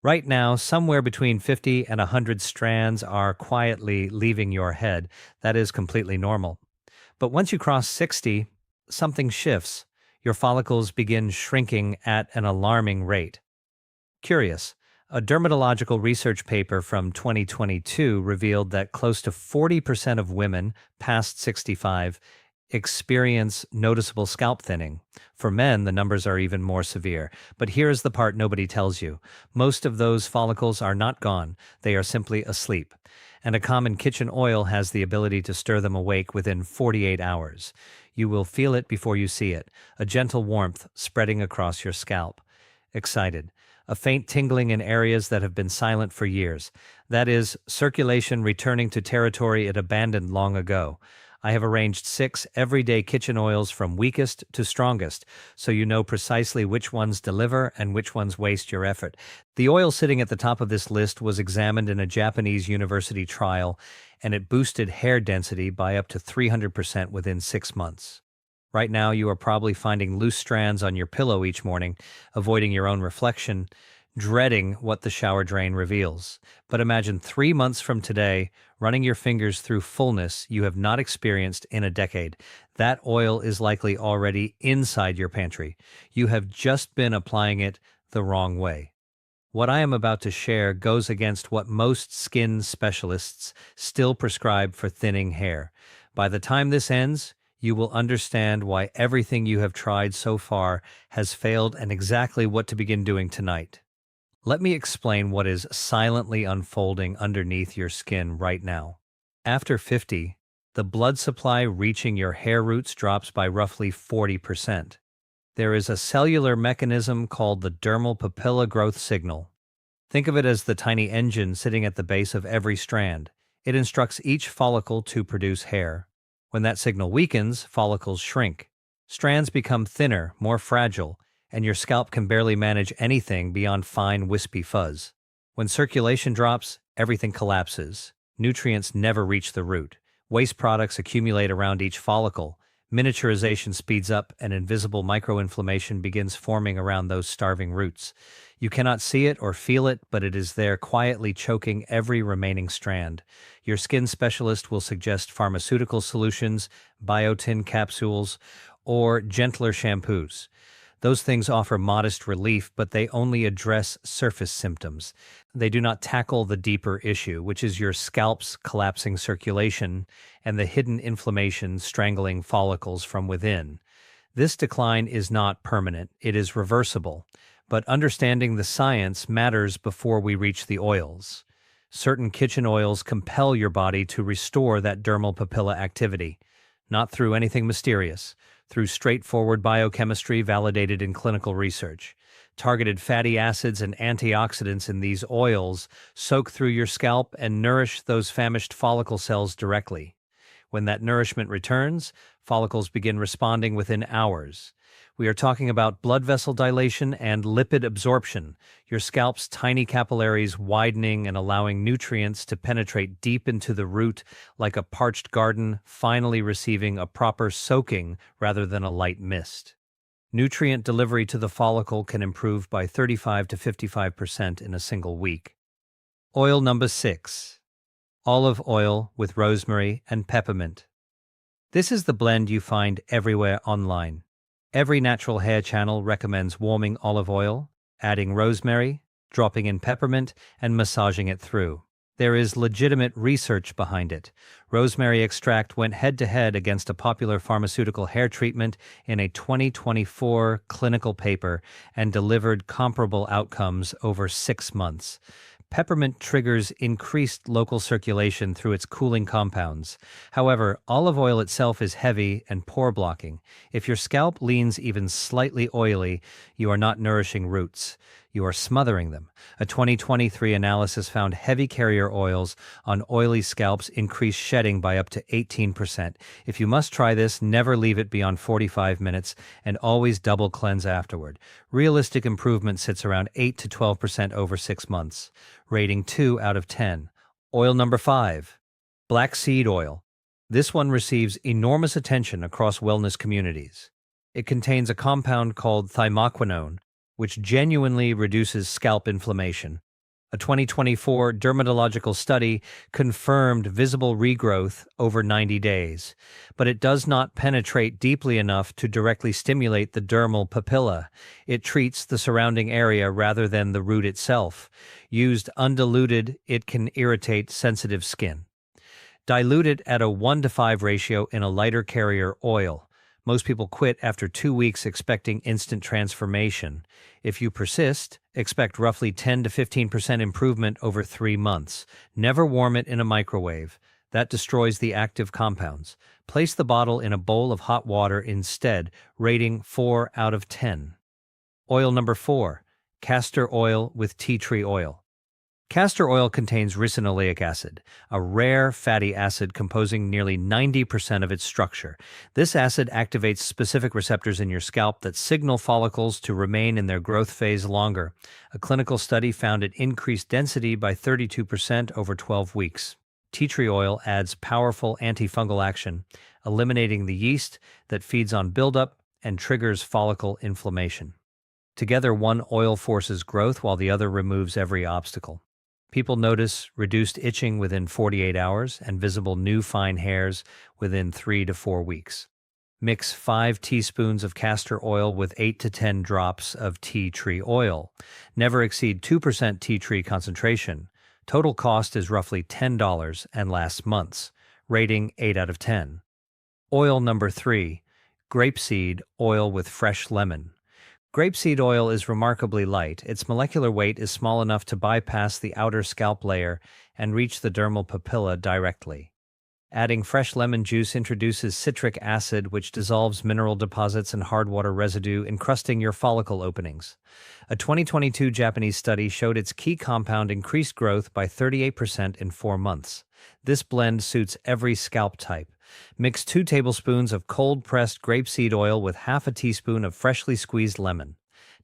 Right now, somewhere between 50 and 100 strands are quietly leaving your head. That is completely normal. But once you cross 60, something shifts. Your follicles begin shrinking at an alarming rate. Curious. A dermatological research paper from 2022 revealed that close to 40% of women past 65 experience noticeable scalp thinning. For men, the numbers are even more severe. But here's the part nobody tells you. Most of those follicles are not gone, they are simply asleep. And a common kitchen oil has the ability to stir them awake within 48 hours. You will feel it before you see it, a gentle warmth spreading across your scalp. Excited. A faint tingling in areas that have been silent for years. That is, circulation returning to territory it abandoned long ago. I have arranged 6 everyday kitchen oils from weakest to strongest, so you know precisely which ones deliver and which ones waste your effort. The oil sitting at the top of this list was examined in a Japanese university trial, and it boosted hair density by up to 300% within 6 months. Right now, you are probably finding loose strands on your pillow each morning, avoiding your own reflection, dreading what the shower drain reveals. But imagine 3 months from today, running your fingers through fullness you have not experienced in a decade. That oil is likely already inside your pantry. You have just been applying it the wrong way. What I am about to share goes against what most skin specialists still prescribe for thinning hair. By the time this ends, you will understand why everything you have tried so far has failed and exactly what to begin doing tonight. Let me explain what is silently unfolding underneath your skin right now. After 50, the blood supply reaching your hair roots drops by roughly 40%. There is a cellular mechanism called the dermal papilla growth signal. Think of it as the tiny engine sitting at the base of every strand. It instructs each follicle to produce hair. When that signal weakens, follicles shrink. Strands become thinner, more fragile, and your scalp can barely manage anything beyond fine, wispy fuzz. When circulation drops, everything collapses. Nutrients never reach the root. Waste products accumulate around each follicle. Miniaturization speeds up, and invisible microinflammation begins forming around those starving roots. You cannot see it or feel it, but it is there quietly choking every remaining strand. Your skin specialist will suggest pharmaceutical solutions, biotin capsules, or gentler shampoos. Those things offer modest relief, but they only address surface symptoms. They do not tackle the deeper issue, which is your scalp's collapsing circulation and the hidden inflammation strangling follicles from within. This decline is not permanent, it is reversible, but understanding the science matters before we reach the oils. Certain kitchen oils compel your body to restore that dermal papilla activity, not through anything mysterious, through straightforward biochemistry validated in clinical research. Targeted fatty acids and antioxidants in these oils soak through your scalp and nourish those famished follicle cells directly. When that nourishment returns, follicles begin responding within hours. We are talking about blood vessel dilation and lipid absorption, your scalp's tiny capillaries widening and allowing nutrients to penetrate deep into the root like a parched garden finally receiving a proper soaking rather than a light mist. Nutrient delivery to the follicle can improve by 35 to 55% in a single week. Oil number 6. Olive oil with rosemary and peppermint. This is the blend you find everywhere online. Every natural hair channel recommends warming olive oil, adding rosemary, dropping in peppermint, and massaging it through. There is legitimate research behind it. Rosemary extract went head-to-head against a popular pharmaceutical hair treatment in a 2024 clinical paper and delivered comparable outcomes over 6 months. Peppermint triggers increased local circulation through its cooling compounds. However, olive oil itself is heavy and pore blocking. If your scalp leans even slightly oily, you are not nourishing roots. You are smothering them. A 2023 analysis found heavy carrier oils on oily scalps increase shedding by up to 18%. If you must try this, never leave it beyond 45 minutes and always double cleanse afterward. Realistic improvement sits around 8 to 12% over 6 months. Rating 2 out of 10. Oil number 5. Black seed oil. This one receives enormous attention across wellness communities. It contains a compound called thymoquinone, which genuinely reduces scalp inflammation. A 2024 dermatological study confirmed visible regrowth over 90 days, but it does not penetrate deeply enough to directly stimulate the dermal papilla. It treats the surrounding area rather than the root itself. Used undiluted, it can irritate sensitive skin. Dilute it at a 1:5 ratio in a lighter carrier oil. Most people quit after 2 weeks expecting instant transformation. If you persist, expect roughly 10 to 15% improvement over 3 months. Never warm it in a microwave. That destroys the active compounds. Place the bottle in a bowl of hot water instead, rating 4 out of 10. Oil number 4, castor oil with tea tree oil. Castor oil contains ricinoleic acid, a rare fatty acid composing nearly 90% of its structure. This acid activates specific receptors in your scalp that signal follicles to remain in their growth phase longer. A clinical study found it increased density by 32% over 12 weeks. Tea tree oil adds powerful antifungal action, eliminating the yeast that feeds on buildup and triggers follicle inflammation. Together, one oil forces growth while the other removes every obstacle. People notice reduced itching within 48 hours and visible new fine hairs within 3 to 4 weeks. Mix 5 teaspoons of castor oil with 8 to 10 drops of tea tree oil. Never exceed 2% tea tree concentration. Total cost is roughly $10 and lasts months. Rating 8 out of 10. Oil number 3, grapeseed oil with fresh lemon. Grapeseed oil is remarkably light. Its molecular weight is small enough to bypass the outer scalp layer and reach the dermal papilla directly. Adding fresh lemon juice introduces citric acid, which dissolves mineral deposits and hard water residue, encrusting your follicle openings. A 2022 Japanese study showed its key compound increased growth by 38% in 4 months. This blend suits every scalp type. Mix 2 tablespoons of cold-pressed grapeseed oil with half a teaspoon of freshly squeezed lemon.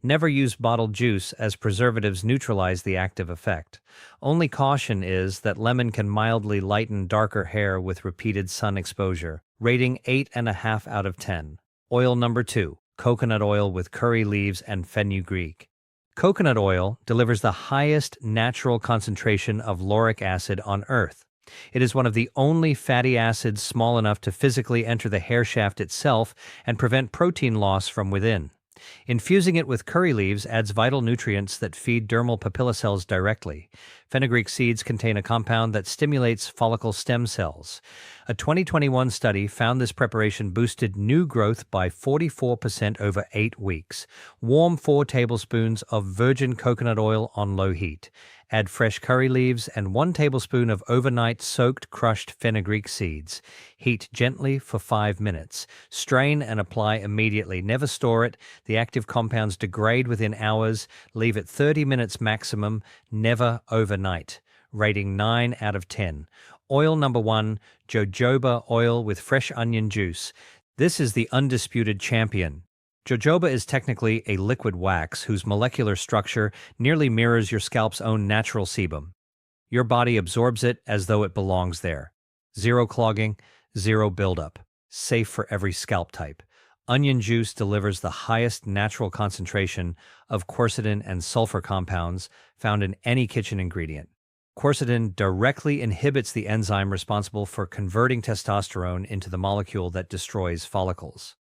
Never use bottled juice, as preservatives neutralize the active effect. Only caution is that lemon can mildly lighten darker hair with repeated sun exposure. Rating 8.5 out of 10. Oil number 2, coconut oil with curry leaves and fenugreek. Coconut oil delivers the highest natural concentration of lauric acid on Earth. It is one of the only fatty acids small enough to physically enter the hair shaft itself and prevent protein loss from within. Infusing it with curry leaves adds vital nutrients that feed dermal papilla cells directly. Fenugreek seeds contain a compound that stimulates follicle stem cells. A 2021 study found this preparation boosted new growth by 44% over 8 weeks. Warm 4 tablespoons of virgin coconut oil on low heat. Add fresh curry leaves and 1 tablespoon of overnight soaked crushed fenugreek seeds. Heat gently for 5 minutes. Strain and apply immediately. Never store it. The active compounds degrade within hours. Leave it 30 minutes maximum. Never overnight. Rating 9 out of 10. Oil number 1, jojoba oil with fresh onion juice. This is the undisputed champion. Jojoba is technically a liquid wax whose molecular structure nearly mirrors your scalp's own natural sebum. Your body absorbs it as though it belongs there. Zero clogging, zero buildup. Safe for every scalp type. Onion juice delivers the highest natural concentration of quercetin and sulfur compounds found in any kitchen ingredient. Quercetin directly inhibits the enzyme responsible for converting testosterone into the molecule that destroys follicles.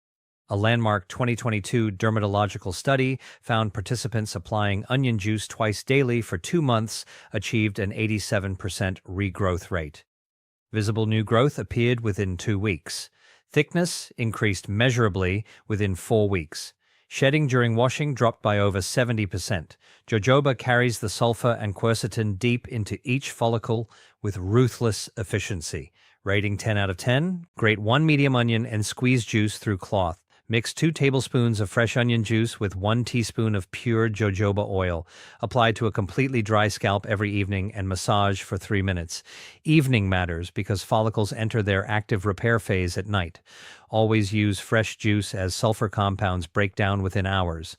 A landmark 2022 dermatological study found participants applying onion juice twice daily for 2 months achieved an 87% regrowth rate. Visible new growth appeared within 2 weeks. Thickness increased measurably within 4 weeks. Shedding during washing dropped by over 70%. Jojoba carries the sulfur and quercetin deep into each follicle with ruthless efficiency. Rating 10 out of 10. Grate 1 medium onion and squeeze juice through cloth. Mix 2 tablespoons of fresh onion juice with 1 teaspoon of pure jojoba oil. Apply to a completely dry scalp every evening and massage for 3 minutes. Evening matters because follicles enter their active repair phase at night. Always use fresh juice as sulfur compounds break down within hours.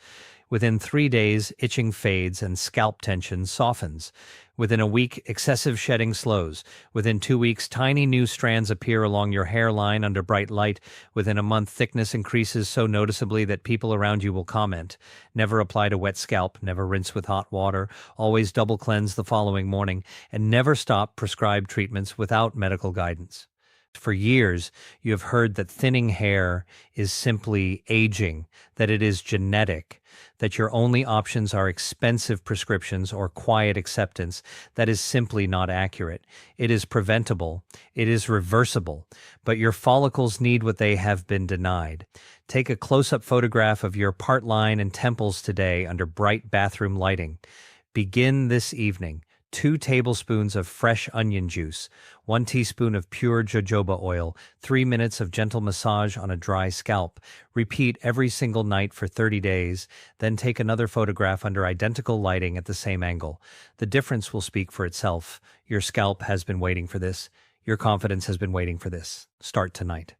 Within 3 days, itching fades and scalp tension softens. Within a week, excessive shedding slows. Within 2 weeks, tiny new strands appear along your hairline under bright light. Within a month, thickness increases so noticeably that people around you will comment. Never apply to wet scalp, never rinse with hot water, always double cleanse the following morning, and never stop prescribed treatments without medical guidance. For years, you have heard that thinning hair is simply aging, that it is genetic, that your only options are expensive prescriptions or quiet acceptance. That is simply not accurate. It is preventable, it is reversible, but your follicles need what they have been denied. Take a close-up photograph of your part line and temples today under bright bathroom lighting. Begin this evening. 2 tablespoons of fresh onion juice, 1 teaspoon of pure jojoba oil, 3 minutes of gentle massage on a dry scalp. Repeat every single night for 30 days, then take another photograph under identical lighting at the same angle. The difference will speak for itself. Your scalp has been waiting for this. Your confidence has been waiting for this. Start tonight.